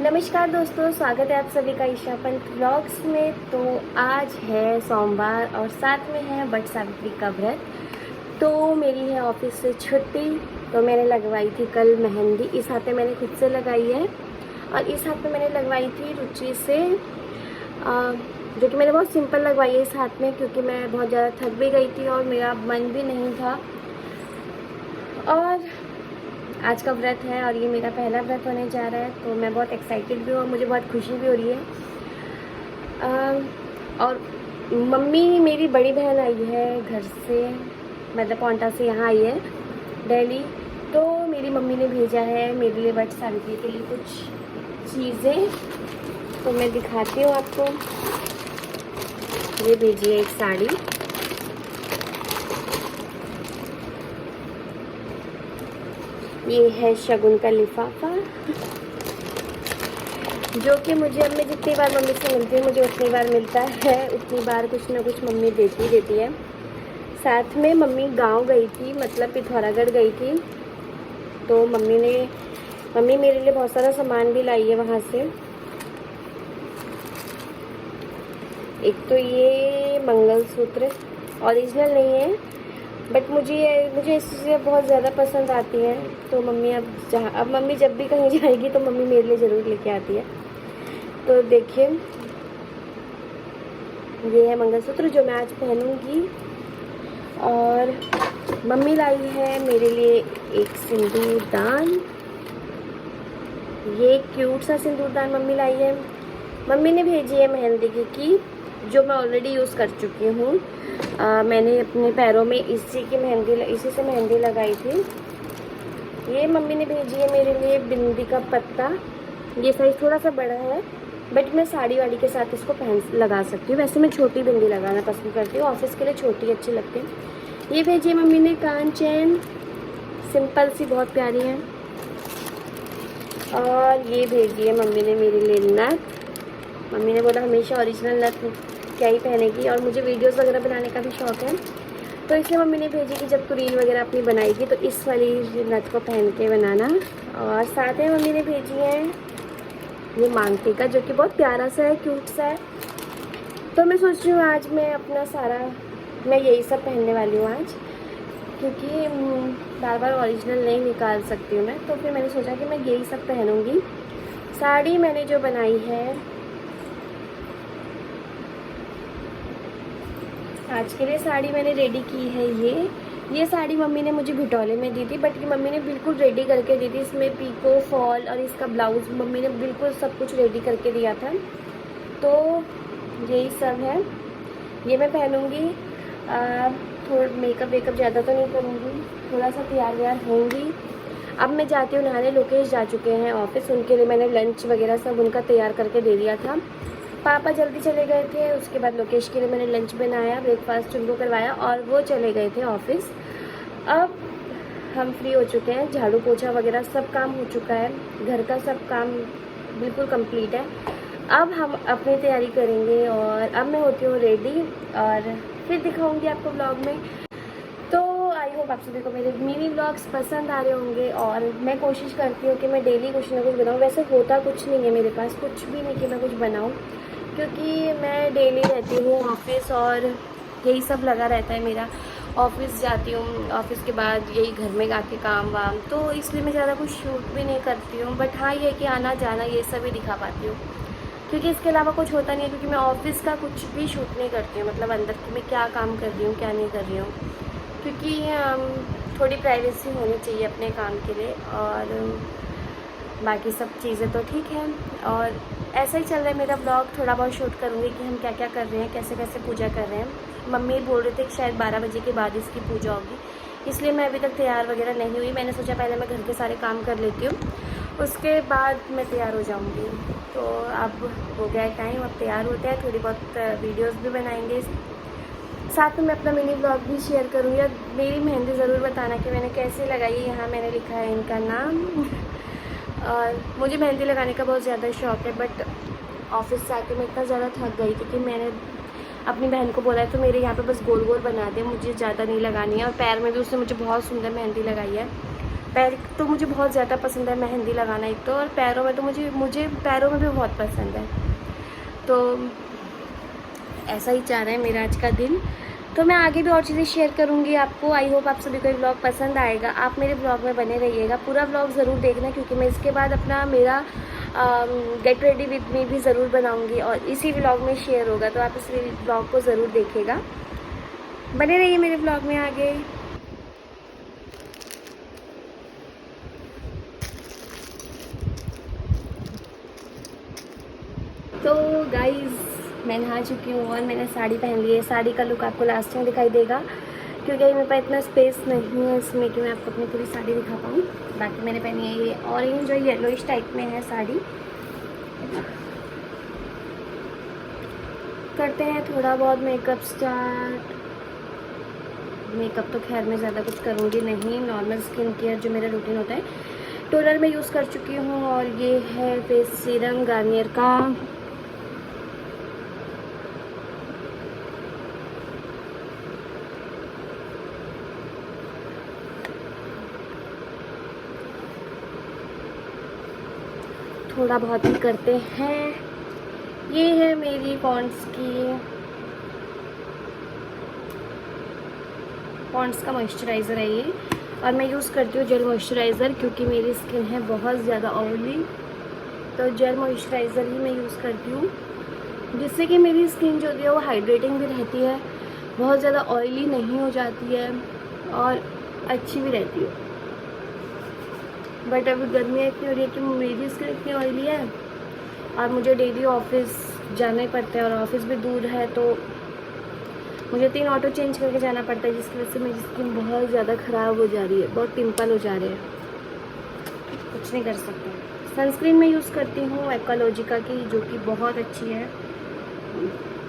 नमस्कार दोस्तों, स्वागत है आप सभी का ईशा पंत व्लॉग्स में। तो आज है सोमवार और साथ में है वट सावित्री का व्रत। तो मेरी है ऑफिस से छुट्टी, तो मैंने लगवाई थी कल मेहंदी। इस हाथ में मैंने खुद से लगाई है और इस हाथ में मैंने लगवाई थी रुचि से, जो कि मैंने बहुत सिंपल लगवाई है इस हाथ में, क्योंकि मैं बहुत ज़्यादा थक भी गई थी और मेरा मन भी नहीं था। और आज का व्रत है और ये मेरा पहला व्रत होने जा रहा है, तो मैं बहुत एक्साइटेड भी हूँ और मुझे बहुत खुशी भी हो रही है। और मम्मी, मेरी बड़ी बहन आई है घर से, मतलब पौंटा से यहाँ आई है दिल्ली। तो मेरी मम्मी ने भेजा है मेरे लिए वट सावित्री के लिए कुछ चीज़ें, तो मैं दिखाती हूँ आपको। ये भेजी है एक साड़ी, ये है शगुन का लिफाफा, जो कि मुझे अब मैं जितनी बार मम्मी से मिलती हूँ मुझे उतनी बार मिलता है, उतनी बार कुछ ना कुछ मम्मी देती है। साथ में मम्मी गांव गई थी, मतलब पिथौरागढ़ गई थी, तो मम्मी मेरे लिए बहुत सारा सामान भी लाई है वहाँ से। एक तो ये मंगलसूत्र ओरिजिनल नहीं है, बट मुझे इससे बहुत ज़्यादा पसंद आती है। तो मम्मी अब मम्मी जब भी कहीं जाएगी तो मम्मी मेरे लिए ज़रूर लेके आती है। तो देखिए, ये है मंगलसूत्र जो मैं आज पहनूंगी। और मम्मी लाई है मेरे लिए एक सिंदूरदान, ये क्यूट सा सिंदूरदान मम्मी लाई है। मम्मी ने भेजी है मेहंदी की जो मैं ऑलरेडी यूज़ कर चुकी हूँ। मैंने अपने पैरों में इसी से मेहंदी लगाई थी। ये मम्मी ने भेजी है मेरे लिए बिंदी का पत्ता, ये साइज़ थोड़ा सा बड़ा है, बट मैं साड़ी वाड़ी के साथ इसको लगा सकती हूँ। वैसे मैं छोटी बिंदी लगाना पसंद करती हूँ, ऑफिस के लिए छोटी अच्छी लगती है। ये भेजी है मम्मी ने कान चैन, सिंपल सी, बहुत प्यारी है। और ये भेजी है मम्मी ने मेरे लिए नथ। मम्मी ने बोला हमेशा ओरिजिनल नथ क्या ही पहनेगी, और मुझे वीडियोस वगैरह बनाने का भी शौक है, तो इसलिए मम्मी ने भेजी कि जब तू रील वगैरह अपनी बनाएगी तो इस वाली नथ को पहन के बनाना। और साथ में मम्मी ने भेजी है ये मांगटी का, जो कि बहुत प्यारा सा है, क्यूट सा है। तो मैं सोच रही हूँ आज मैं यही सब पहनने वाली हूँ आज, क्योंकि बार बार ओरिजिनल नहीं निकाल सकती हूँ मैं, तो फिर मैंने सोचा कि मैं यही सब पहनूँगी। साड़ी मैंने जो बनाई है आज के लिए, साड़ी मैंने रेडी की है। ये साड़ी मम्मी ने मुझे भिटौले में दी थी, बट ये मम्मी ने बिल्कुल रेडी करके दी थी। इसमें पीको, फॉल और इसका ब्लाउज मम्मी ने बिल्कुल सब कुछ रेडी करके दिया था। तो यही सब है, ये मैं पहनूँगी। थोड़ा मेकअप ज़्यादा तो नहीं करूँगी, थोड़ा सा तैयार व्यार होंगी। अब मैं जाती हूँ नहाने। लोकेश जा चुके हैं ऑफिस, उनके लिए मैंने लंच वगैरह सब उनका तैयार करके दे दिया था। पापा जल्दी चले गए थे, उसके बाद लोकेश के लिए मैंने लंच बनाया, ब्रेकफास्ट उनको करवाया और वो चले गए थे ऑफिस। अब हम फ्री हो चुके हैं, झाड़ू पोछा वगैरह सब काम हो चुका है, घर का सब काम बिल्कुल कंप्लीट है। अब हम अपनी तैयारी करेंगे और अब मैं होती हूँ रेडी और फिर दिखाऊंगी आपको ब्लॉग में। तो आई होप आप सभी को मेरे मिनी व्लॉग्स पसंद आ रहे होंगे, और मैं कोशिश करती हूँ कि मैं डेली कुछ ना कुछ बनाऊँ। वैसे होता कुछ नहीं है मेरे पास, कुछ भी नहीं कि मैं कुछ बनाऊँ, क्योंकि मैं डेली रहती हूँ ऑफिस और यही सब लगा रहता है मेरा। ऑफिस जाती हूँ, ऑफिस के बाद यही घर में आके काम वाम, तो इसलिए मैं ज़्यादा कुछ शूट भी नहीं करती हूँ। बट हाँ, ये कि आना जाना ये सब ही दिखा पाती हूँ, क्योंकि इसके अलावा कुछ होता नहीं है। क्योंकि मैं ऑफिस का कुछ भी शूट नहीं करती हूँ, मतलब अंदर की मैं क्या काम कर रही हूँ क्या नहीं कर रही हूँ, क्योंकि थोड़ी प्राइवेसी होनी चाहिए अपने काम के लिए। और बाकी सब चीज़ें तो ठीक है, और ऐसा ही चल रहा है मेरा ब्लॉग। थोड़ा बहुत शूट करूँगी कि हम क्या क्या कर रहे हैं, कैसे कैसे पूजा कर रहे हैं। मम्मी बोल रहे थे कि शायद 12 बजे के बाद इसकी पूजा होगी, इसलिए मैं अभी तक तैयार वगैरह नहीं हुई। मैंने सोचा पहले मैं घर के सारे काम कर लेती हूँ, उसके बाद मैं तैयार हो जाऊँगी। तो अब हो गया है टाइम, अब तैयार होते हैं, थोड़ी बहुत वीडियोज़ भी बनाएंगे, साथ में मैं अपना मिनी ब्लॉग भी शेयर करूँगी। और मेरी मेहंदी ज़रूर बताना कि मैंने कैसे लगाई है। यहाँ मैंने लिखा है इनका नाम। और मुझे मेहंदी लगाने का बहुत ज़्यादा शौक़ है, बट ऑफिस से आके मैं इतना ज़्यादा थक गई थी कि मैंने अपनी बहन को बोला है तो मेरे यहाँ पे बस गोल गोल बना दे, मुझे ज़्यादा नहीं लगानी है। और पैर में भी उसने मुझे बहुत सुंदर मेहंदी लगाई है, पैर तो मुझे बहुत ज़्यादा पसंद है मेहंदी लगाना एक तो, और पैरों में तो मुझे पैरों में भी बहुत पसंद है। तो ऐसा ही चाह रहा है मेरा आज का दिन। तो मैं आगे भी और चीज़ें शेयर करूँगी आपको। आई होप आप सभी को ये ब्लॉग पसंद आएगा। आप मेरे ब्लॉग में बने रहिएगा, पूरा ब्लॉग ज़रूर देखना, क्योंकि मैं इसके बाद अपना मेरा गेट रेडी विद मी भी ज़रूर बनाऊँगी और इसी ब्लॉग में शेयर होगा। तो आप इस ब्लॉग को ज़रूर देखिएगा, बने रहिए मेरे ब्लॉग में आगे। तो गाइज़ मैं नहा चुकी हूँ और मैंने साड़ी पहन ली है। साड़ी का लुक आपको लास्ट में दिखाई देगा, क्योंकि मेरे पास इतना स्पेस नहीं है इसमें कि मैं आपको अपनी पूरी साड़ी दिखा पाऊँ। बाकी मैंने पहनी है ये ऑरेंज और येलोइश टाइप में है साड़ी। करते हैं थोड़ा बहुत मेकअप स्टार्ट। मेकअप तो खैर मैं ज़्यादा कुछ करूँगी नहीं, नॉर्मल स्किन केयर जो मेरा रूटीन होता है। टोनर मैं यूज़ कर चुकी हूँ और ये है फेस सीरम गार्नियर का। थोड़ा बहुत ही करते हैं। ये है मेरी पॉन्ड्स का मॉइस्चराइज़र है ये, और मैं यूज़ करती हूँ जेल मॉइस्चराइज़र, क्योंकि मेरी स्किन है बहुत ज़्यादा ऑयली। तो जेल मॉइस्चराइज़र ही मैं यूज़ करती हूँ, जिससे कि मेरी स्किन जो है वो हाइड्रेटिंग भी रहती है, बहुत ज़्यादा ऑयली नहीं हो जाती है और अच्छी भी रहती है। बट अभी गर्मियाँ इतनी हो रही है कि मेरी स्किन इतनी ऑयली है और मुझे डेली ऑफिस जाना ही पड़ता है और ऑफिस भी दूर है, तो मुझे 3 ऑटो चेंज करके जाना पड़ता है, जिसकी वजह से मेरी स्किन बहुत ज़्यादा ख़राब हो जा रही है, बहुत पिंपल हो जा रहे हैं। कुछ नहीं कर सकते। सनस्क्रीन मैं यूज़ करती हूँ एक्वालॉजिका की, जो कि बहुत अच्छी है।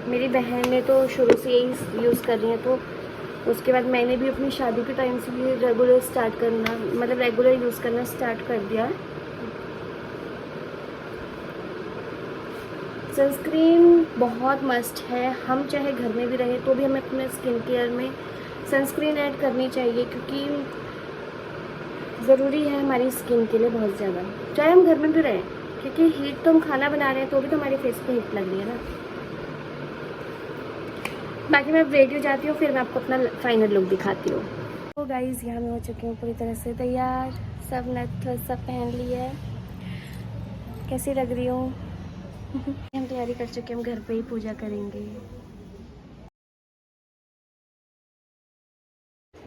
मेरी बहन ने तो शुरू से यही यूज़ कर रही है, तो उसके बाद मैंने भी अपनी शादी के टाइम से भी रेगुलर यूज़ करना स्टार्ट कर दिया। सनस्क्रीन बहुत मस्ट है। हम चाहे घर में भी रहें तो भी हमें अपने स्किन केयर में सनस्क्रीन ऐड करनी चाहिए, क्योंकि ज़रूरी है हमारी स्किन के लिए बहुत ज़्यादा, चाहे हम घर में भी रहें, क्योंकि हीट तो हम खाना बना रहे हैं तो भी तो हमारे फेस पे हीट लग रही है ना। बाकी मैं अब रेडी हो जाती हूँ, फिर मैं आपको अपना फाइनल लुक दिखाती हूँ। तो गाइज़ यहाँ मैं हो चुकी हूँ पूरी तरह से तैयार, सब नेकलेस सब पहन लिया है। कैसी लग रही हूँ? हम तैयारी कर चुके हैं, हम घर पे ही पूजा करेंगे।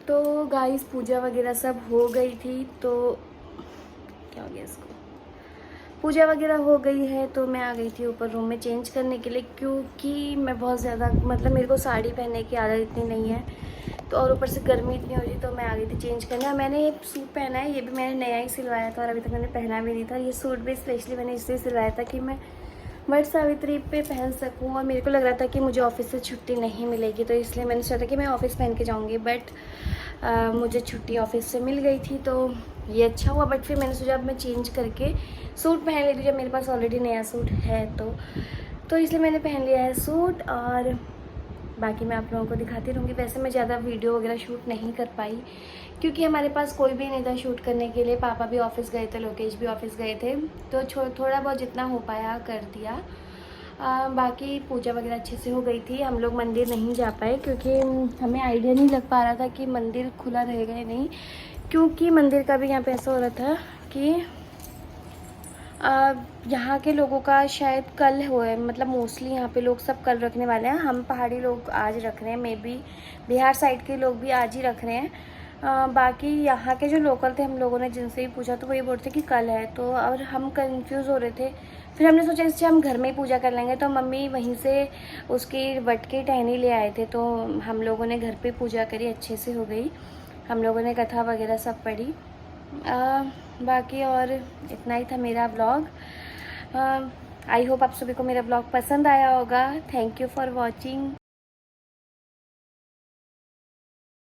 तो गाइस पूजा वगैरह सब हो गई थी, तो क्या हो गया इसको, पूजा वगैरह हो गई है, तो मैं आ गई थी ऊपर रूम में चेंज करने के लिए, क्योंकि मैं बहुत ज़्यादा मेरे को साड़ी पहनने की आदत इतनी नहीं है, तो और ऊपर से गर्मी इतनी हो रही, तो मैं आ गई थी चेंज करने। मैंने एक सूट पहना है, ये भी मैंने नया ही सिलवाया था और अभी तक मैंने पहना भी नहीं था। ये सूट भी स्पेशली मैंने इसलिए सिलवाया था कि मैं वट सावित्री पे पहन सकूं, और मेरे को लग रहा था कि मुझे ऑफिस से छुट्टी नहीं मिलेगी, तो इसलिए मैंने सोचा कि मैं ऑफिस पहन के जाऊंगी, बट मुझे छुट्टी ऑफिस से मिल गई थी, तो ये अच्छा हुआ। बट फिर मैंने सोचा अब मैं चेंज करके सूट पहन लेती हूँ, जब मेरे पास ऑलरेडी नया सूट है तो इसलिए मैंने पहन लिया है सूट। और बाकी मैं आप लोगों को दिखाती रहूँगी। वैसे मैं ज़्यादा वीडियो वगैरह शूट नहीं कर पाई, क्योंकि हमारे पास कोई भी नहीं था शूट करने के लिए। पापा भी ऑफिस गए थे, लोकेश भी ऑफिस गए थे, तो थोड़ा बहुत जितना हो पाया कर दिया। बाकी पूजा वगैरह अच्छे से हो गई थी। हम लोग मंदिर नहीं जा पाए, क्योंकि हमें आइडिया नहीं लग पा रहा था कि मंदिर खुला रहेगा या नहीं, क्योंकि मंदिर का भी यहाँ पे ऐसा हो रहा था कि यहाँ के लोगों का शायद कल हो है, मोस्टली यहाँ पे लोग सब कल रखने वाले हैं। हम पहाड़ी लोग आज रख रहे हैं, मे बी बिहार साइड के लोग भी आज ही रख रहे हैं। बाकी यहाँ के जो लोकल थे, हम लोगों ने जिनसे भी पूछा तो वो ये बोलते कि कल है, तो और हम कंफ्यूज हो रहे थे। फिर हमने सोचा इससे हम घर में ही पूजा कर लेंगे, तो मम्मी वहीं से उसकी वट की टहनी ले आए थे, तो हम लोगों ने घर पे पूजा करी, अच्छे से हो गई। हम लोगों ने कथा वगैरह सब पढ़ी। बाकी और इतना ही था मेरा व्लॉग। आई होप आप सभी को मेरा व्लॉग पसंद आया होगा। Thank you for watching.